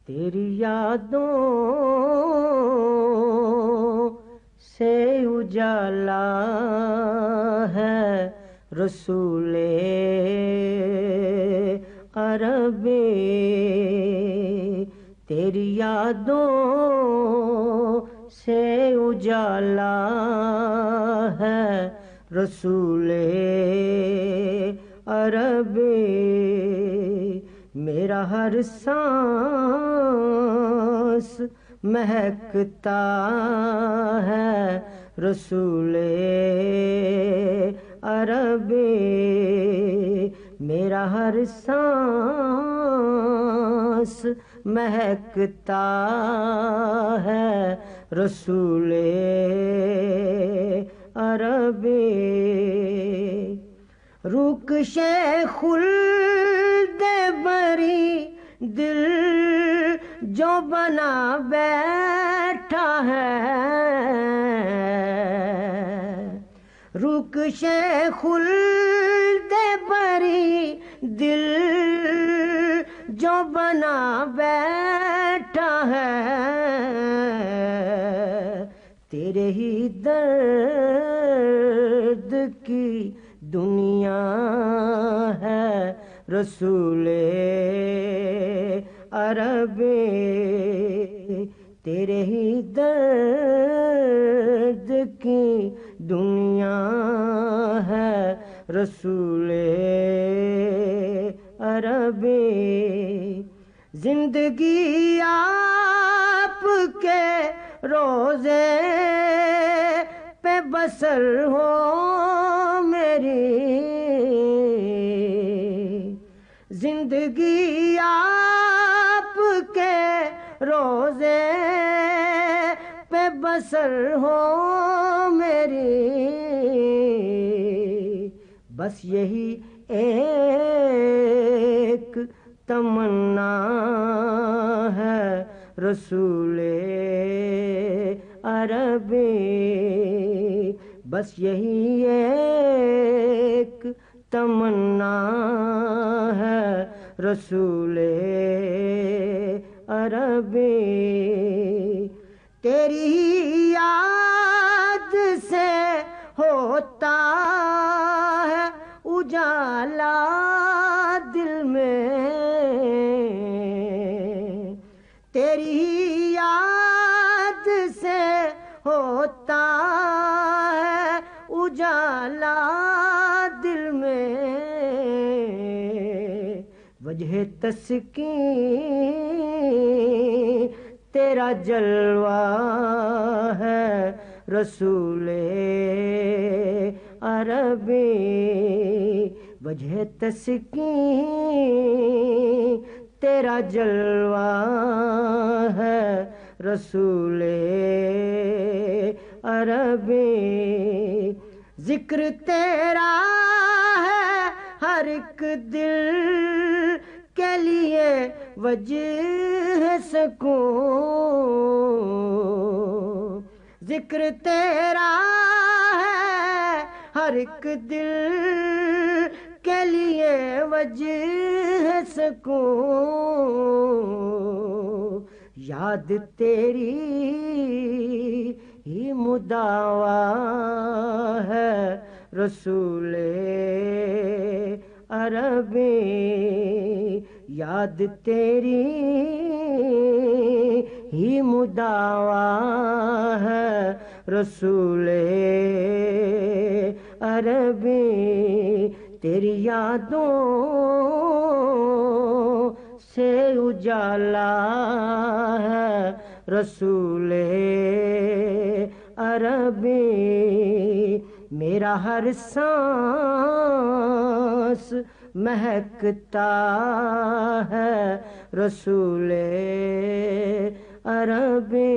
تیری یادوں سے اجالا ہے رسول عربی، تیری یادوں سے اجالا ہے رسول عربی، میرا ہر سانس مہکتا ہے رسول عربی، میرا ہر سانس مہکتا ہے رسول عربی، رکش خلد بری دل جو بنا بیٹھا ہے، رکش خلد بری دل جو بنا بیٹھا ہے، تیرے ہی درد کی دنیا ہے رسول عربی، تیرے ہی درد کی دنیا ہے رسول عربی، زندگی آپ کے روزے پہ بسر ہو میری، زندگی آپ کے روزے پہ بسر ہو میری، بس یہی ایک تمنا ہے رسول عربی، بس یہی ایک تمنا ہے رسول عربی، تیری یاد سے ہوتا ہے اجالا دل میں، تیری یاد سے ہوتا ہے اجالا دل میں، وجہ تسکین تیرا جلوہ ہے رسول عربی، وجہ تسکین تیرا جلوہ ہے رسول عربی، ذکر تیرا ہے ہر ایک دل کے لیے وجہ سکون، ذکر تیرا ہے ہر ایک دل کے لیے وجہ سکون، یاد تیری ہی مداوا ہے رسول عربی، یاد تیری ہی مداوا ہے رسول عربی، تیری یادوں سے اجالا ہے رسول عربی، میرا ہر سانس مہکتا ہے رسول عربی۔